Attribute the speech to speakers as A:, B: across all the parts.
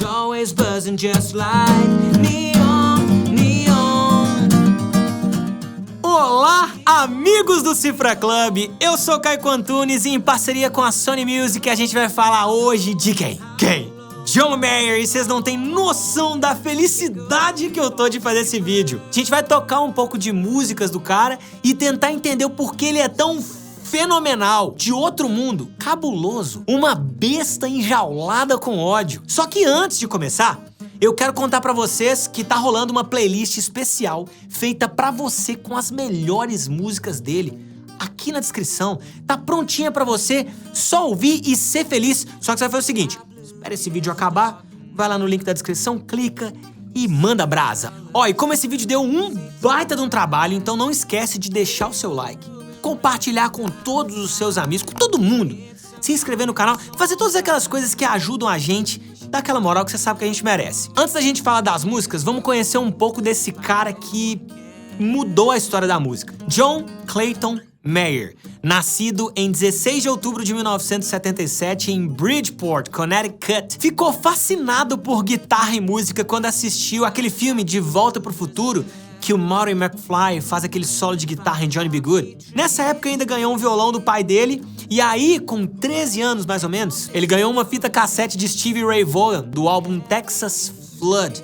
A: She's always buzzing just like neon, neon. Olá, amigos do Cifra Club! Eu sou Caio Antunes e em parceria com a Sony Music a gente vai falar hoje de quem? John Mayer, e vocês não têm noção da felicidade que eu tô de fazer esse vídeo. A gente vai tocar um pouco de músicas do cara e tentar entender o porquê ele é tão fenomenal, de outro mundo, cabuloso, uma besta enjaulada com ódio. Só que antes de começar, eu quero contar pra vocês que tá rolando uma playlist especial feita pra você com as melhores músicas dele. Aqui na descrição, tá prontinha pra você só ouvir e ser feliz. Só que você vai fazer o seguinte: espera esse vídeo acabar, vai lá no link da descrição, clica e manda brasa. Ó, e como esse vídeo deu um baita de um trabalho, então não esquece de deixar o seu like, compartilhar com todos os seus amigos, com todo mundo, se inscrever no canal, fazer todas aquelas coisas que ajudam a gente, dá aquela moral que você sabe que a gente merece. Antes da gente falar das músicas, vamos conhecer um pouco desse cara que mudou a história da música. John Clayton Mayer, nascido em 16 de outubro de 1977 em Bridgeport, Connecticut, ficou fascinado por guitarra e música quando assistiu aquele filme De Volta pro Futuro, que o Marty McFly faz aquele solo de guitarra em Johnny B. Good. Nessa época ainda ganhou um violão do pai dele, e aí, com 13 anos mais ou menos, ele ganhou uma fita cassete de Stevie Ray Vaughan, do álbum Texas Flood,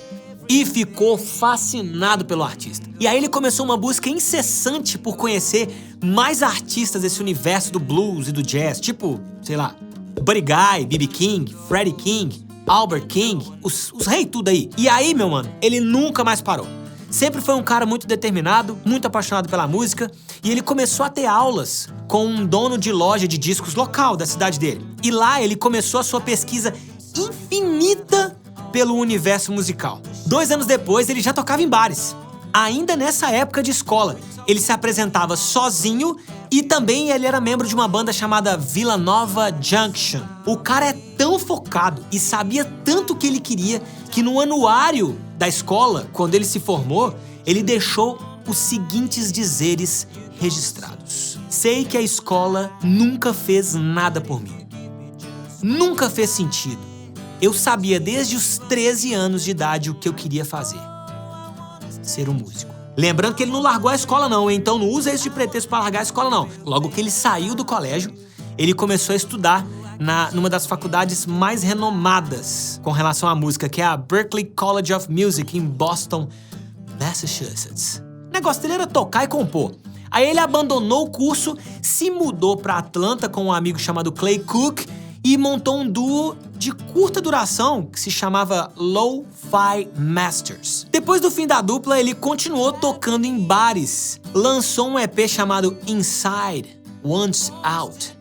A: e ficou fascinado pelo artista. E aí ele começou uma busca incessante por conhecer mais artistas desse universo do blues e do jazz, tipo, sei lá, Buddy Guy, B.B. King, Freddie King, Albert King, os rei tudo aí. E aí, meu mano, ele nunca mais parou. Sempre foi um cara muito determinado, muito apaixonado pela música, e ele começou a ter aulas com um dono de loja de discos local da cidade dele. E lá ele começou a sua pesquisa infinita pelo universo musical. 2 anos depois, ele já tocava em bares. Ainda nessa época de escola, ele se apresentava sozinho e também ele era membro de uma banda chamada Villanova Junction. O cara é tão focado e sabia tanto o que ele queria que no anuário da escola, quando ele se formou, ele deixou os seguintes dizeres registrados: sei que a escola nunca fez nada por mim. Nunca fez sentido. Eu sabia desde os 13 anos de idade o que eu queria fazer: ser um músico. Lembrando que ele não largou a escola não, então não usa esse de pretexto para largar a escola não. Logo que ele saiu do colégio, ele começou a estudar numa das faculdades mais renomadas com relação à música, que é a Berklee College of Music, em Boston, Massachusetts. O negócio dele era tocar e compor. Aí ele abandonou o curso, se mudou para Atlanta com um amigo chamado Clay Cook e montou um duo de curta duração que se chamava Lo-Fi Masters. Depois do fim da dupla, ele continuou tocando em bares. Lançou um EP chamado Inside, Once Out,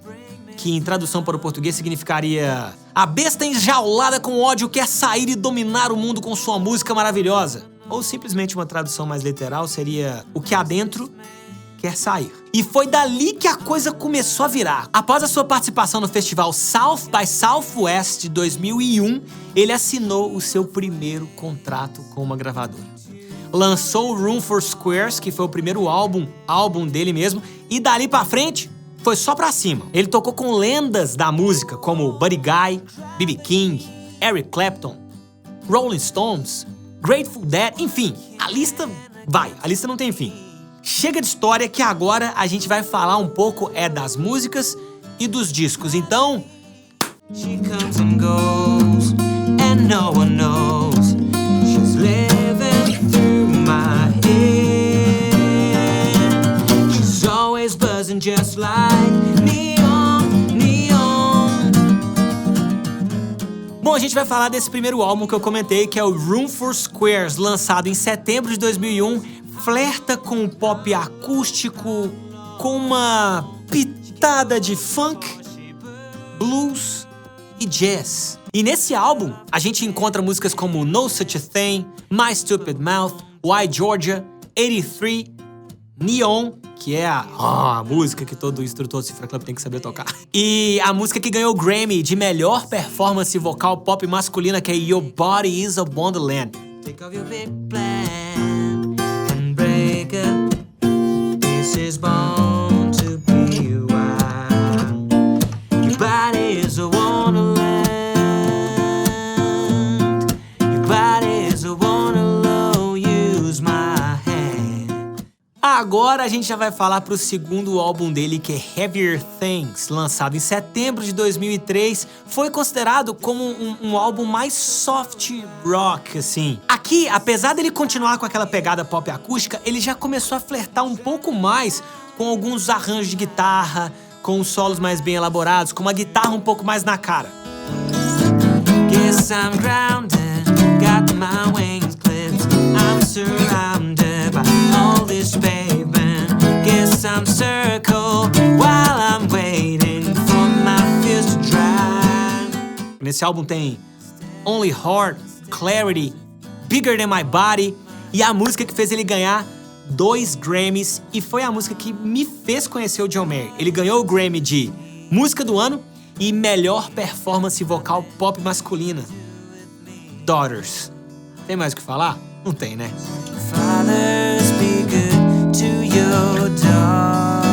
A: que em tradução para o português significaria: a besta enjaulada com ódio quer sair e dominar o mundo com sua música maravilhosa. Ou simplesmente uma tradução mais literal seria: o que há dentro quer sair. E foi dali que a coisa começou a virar. Após a sua participação no festival South by Southwest de 2001, ele assinou o seu primeiro contrato com uma gravadora. Lançou o Room for Squares, que foi o primeiro álbum dele mesmo, e dali pra frente foi só pra cima. Ele tocou com lendas da música como Buddy Guy, B.B. King, Eric Clapton, Rolling Stones, Grateful Dead, enfim, a lista não tem fim. Chega de história, que agora a gente vai falar um pouco das músicas e dos discos. Então, She comes and goes, and no one knows. She's living through my head. She's always buzzing just like neon, neon. Bom, a gente vai falar desse primeiro álbum que eu comentei, que é o Room for Squares, lançado em setembro de 2001. Flerta com o pop acústico, com uma pitada de funk, blues e jazz. E nesse álbum, a gente encontra músicas como No Such a Thing, My Stupid Mouth, Why Georgia, 83, Neon, que é a música que todo instrutor do Cifra Club tem que saber tocar. E a música que ganhou o Grammy de melhor performance vocal pop masculina, que é Your Body is a Wonderland. Take off your big plan and break up. This is born to be wild. Your body is a wonderland. Agora a gente já vai falar pro segundo álbum dele, que é Heavier Things, lançado em setembro de 2003. Foi considerado como um álbum mais soft rock, assim. Aqui, apesar dele continuar com aquela pegada pop acústica, ele já começou a flertar um pouco mais com alguns arranjos de guitarra, com os solos mais bem elaborados, com uma guitarra um pouco mais na cara. Guess I'm grounded, got my wings clipped, I'm surrounded by all this pavement. Guess I'm circled while I'm waiting for my fears to dry. Nesse álbum tem Only Heart, Clarity, Bigger Than My Body e a música que fez ele ganhar 2 Grammys e foi a música que me fez conhecer o John Mayer. Ele ganhou o Grammy de Música do Ano e Melhor Performance Vocal Pop Masculina. Daughters. Tem mais o que falar? Não tem, né? Fathers, be good to your daughters.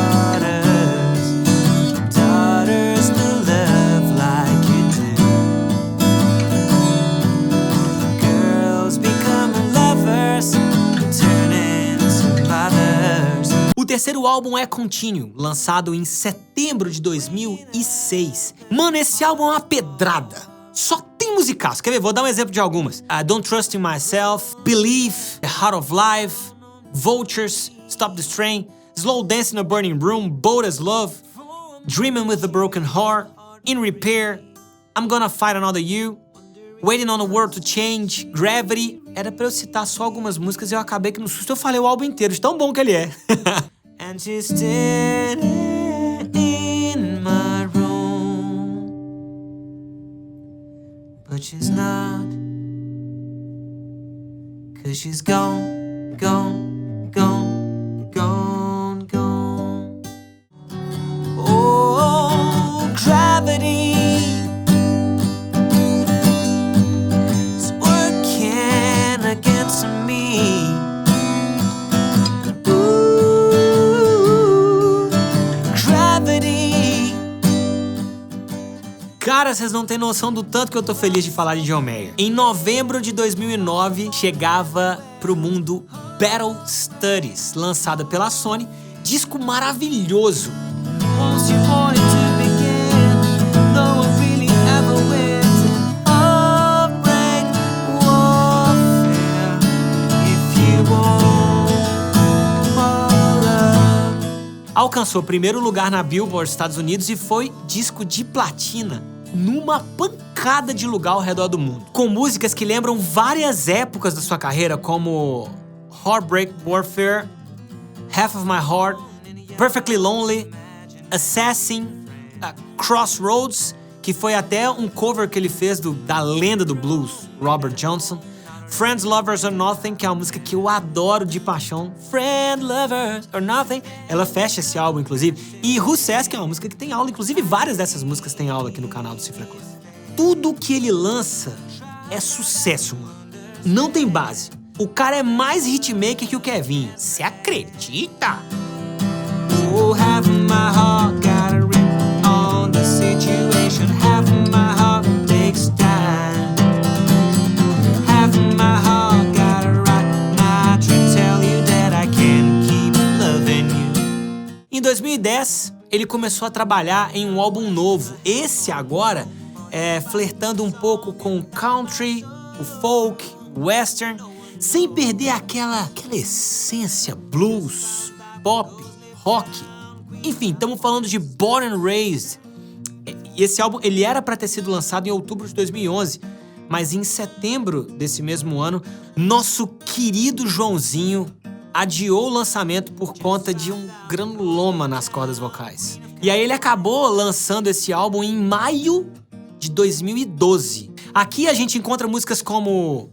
A: Daughters to love like you do. Girls become lovers, turn into mothers. O terceiro álbum é Continue, lançado em setembro de 2006. Mano, esse álbum é uma pedrada. Só tem musicaço. Quer ver? Vou dar um exemplo de algumas. Don't Trust in Myself, Believe, The Heart of Life, Vultures, Stop This Train, Slow Dance in a Burning Room, Bold as Love, Dreaming with a Broken Heart, In Repair, I'm Gonna Fight Another You, Waiting on the World to Change, Gravity. Era pra eu citar só algumas músicas e eu acabei que no susto eu falei o álbum inteiro, de tão bom que ele é. And she's standing in my room, but she's not, 'cause she's gone, gone, gone, gone, gone. Oh, gravity is working against me. Ooh, gravity. Cara, vocês não têm noção do tanto que eu tô feliz de falar de John Mayer. Em novembro de 2009, chegava pro mundo Battle Studies, lançada pela Sony. Disco maravilhoso. Once you want it to begin, no one really ever wins in heartbreak warfare. If you want more love. Alcançou primeiro lugar na Billboard Estados Unidos e foi disco de platina numa pancada de lugar ao redor do mundo, com músicas que lembram várias épocas da sua carreira, como Heartbreak Warfare, Half of My Heart, Perfectly Lonely, Assassin, Crossroads, que foi até um cover que ele fez da lenda do blues, Robert Johnson, Friends, Lovers or Nothing, que é uma música que eu adoro de paixão. Friend, Lovers or Nothing. Ela fecha esse álbum, inclusive. E Who Says, que é uma música que tem aula. Inclusive, várias dessas músicas têm aula aqui no canal do Cifra Club. Tudo que ele lança é sucesso, mano. Não tem base. O cara é mais hitmaker que o Kevin. Cê acredita? Oh, half of my heart got a grip on the situation. Half of my heart takes time. My heart got a right now to tell you that I can't keep loving you. Em 2010, ele começou a trabalhar em um álbum novo. Esse agora flertando um pouco com o country, o folk, o western, sem perder aquela essência blues, pop, rock. Enfim, estamos falando de Born and Raised. E esse álbum ele era para ter sido lançado em outubro de 2011. Mas em setembro desse mesmo ano, nosso querido Joãozinho adiou o lançamento por conta de um granuloma nas cordas vocais. E aí ele acabou lançando esse álbum em maio de 2012. Aqui a gente encontra músicas como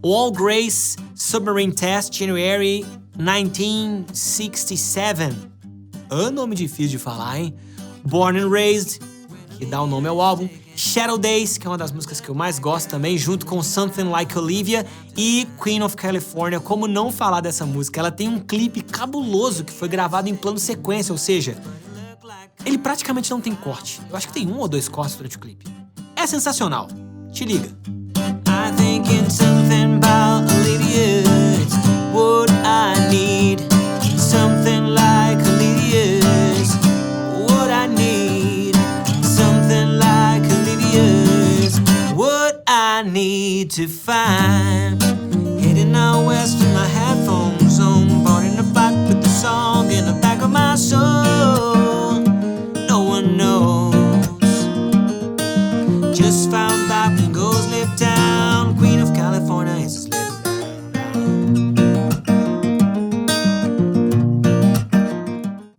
A: All Grace, Submarine Test, January 1967. Nome difícil de falar, hein? Born and Raised, que dá o nome ao álbum. Shadow Days, que é uma das músicas que eu mais gosto também, junto com Something Like Olivia e Queen of California. Como não falar dessa música? Ela tem um clipe cabuloso que foi gravado em plano sequência, ou seja, ele praticamente não tem corte. Eu acho que tem 1 ou 2 cortes durante o clipe. É sensacional. Te liga. I thinking something about Olivia, it's what I need, something I need to find. Heading out west with my headphones on, bought in a bike with the song in the back of my soul. No one knows. Just found out when goes live down. Queen of California is a slave.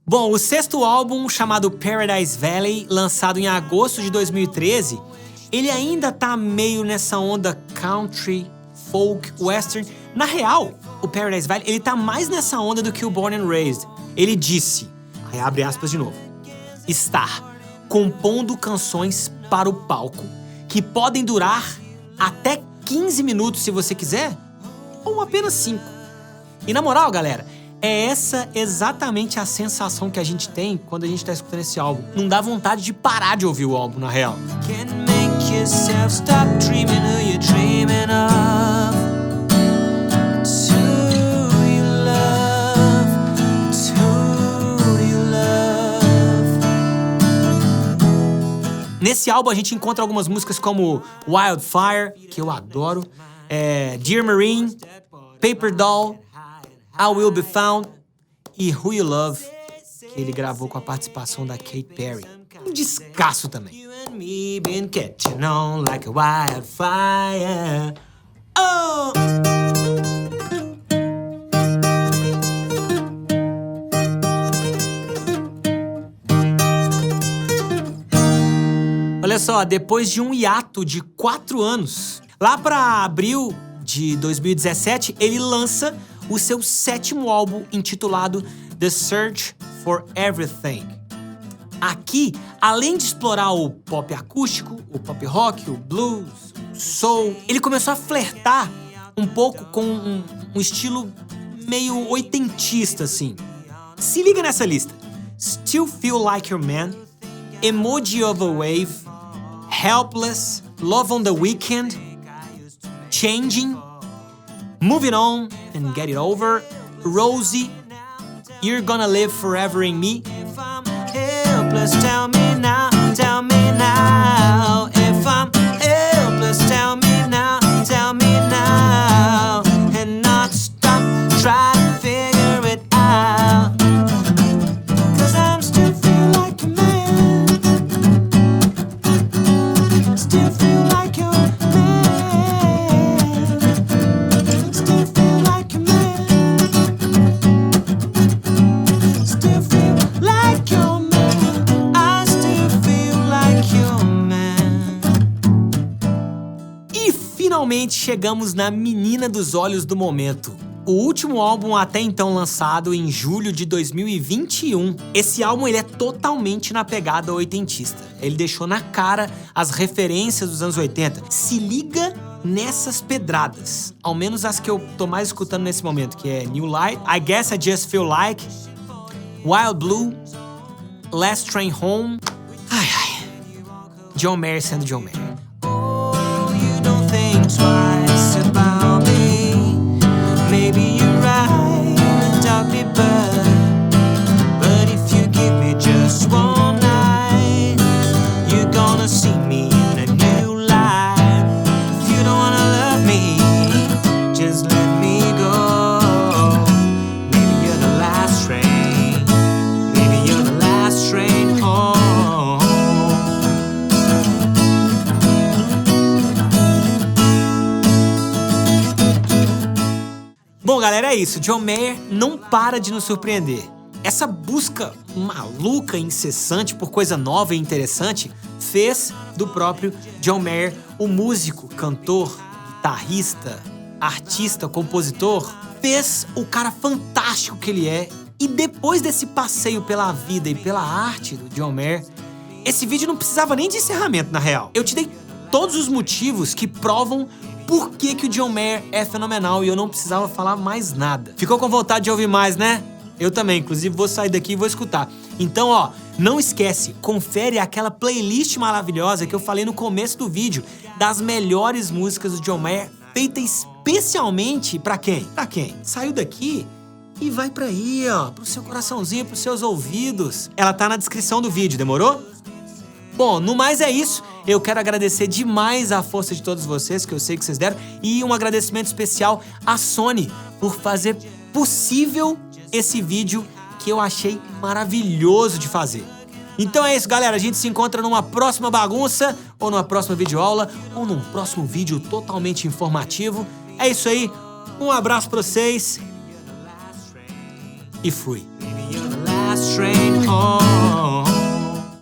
A: Bom, o sexto álbum, chamado Paradise Valley, lançado em agosto de 2013, ele ainda tá meio nessa onda country, folk, western. Na real, o Paradise Valley, ele tá mais nessa onda do que o Born and Raised. Ele disse, aí abre aspas de novo, estar compondo canções para o palco que podem durar até 15 minutos se você quiser, ou apenas 5. E na moral, galera, é essa exatamente a sensação que a gente tem quando a gente tá escutando esse álbum. Não dá vontade de parar de ouvir o álbum, na real. Can't make yourself stop dreaming who you're dreaming of. It's who you love. It's who you love. Nesse álbum a gente encontra algumas músicas como Wildfire, que eu adoro, Dear Marine, Paper Doll, I Will Be Found e Who You Love, que ele gravou com a participação da Katy Perry. Um descasso também. Oh! Olha só, depois de um hiato de 4 anos, lá para abril de 2017, ele lança o seu 7º álbum, intitulado The Search for Everything. Aqui, além de explorar o pop acústico, o pop rock, o blues, o soul, ele começou a flertar um pouco com um estilo meio oitentista, assim. Se liga nessa lista. Still Feel Like Your Man, Emoji of a Wave, Helpless, Love on the Weekend, Changing, Moving On and Get It Over, Rosie, You're Gonna Live Forever in Me. If I'm helpless, tell me now, tell me now. If I'm helpless, tell me now, tell me now. And not stop trying to figure it out. 'Cause I'm still feel like a man. Still feel like your man. Finalmente chegamos na menina dos olhos do momento. O último álbum até então lançado em julho de 2021. Esse álbum ele é totalmente na pegada oitentista. Ele deixou na cara as referências dos anos 80. Se liga nessas pedradas, ao menos as que eu tô mais escutando nesse momento, que é New Light, I Guess I Just Feel Like, Wild Blue, Last Train Home. Ai, ai. John Mayer sendo John Mayer. Twice about me. Maybe you're right, doubt me, but if you give me just one night, you're gonna see me in a new light. If you don't wanna love me, just let me go. Maybe you're the last train, maybe you're the last train home. Bom, galera, é isso. John Mayer não para de nos surpreender. Essa busca maluca e incessante por coisa nova e interessante fez do próprio John Mayer o músico, cantor, guitarrista, artista, compositor, fez o cara fantástico que ele é. E depois desse passeio pela vida e pela arte do John Mayer, esse vídeo não precisava nem de encerramento, na real. Eu te dei todos os motivos que provam por que o John Mayer é fenomenal e eu não precisava falar mais nada. Ficou com vontade de ouvir mais, né? Eu também, inclusive vou sair daqui e vou escutar. Então, ó, não esquece, confere aquela playlist maravilhosa que eu falei no começo do vídeo, das melhores músicas do John Mayer, feita especialmente pra quem? Pra quem? Saiu daqui e vai pra aí, ó, pro seu coraçãozinho, pros seus ouvidos. Ela tá na descrição do vídeo, demorou? Bom, no mais é isso. Eu quero agradecer demais a força de todos vocês, que eu sei que vocês deram, e um agradecimento especial à Sony por fazer possível esse vídeo que eu achei maravilhoso de fazer. Então é isso, galera. A gente se encontra numa próxima bagunça, ou numa próxima videoaula, ou num próximo vídeo totalmente informativo. É isso aí. Um abraço pra vocês. E fui.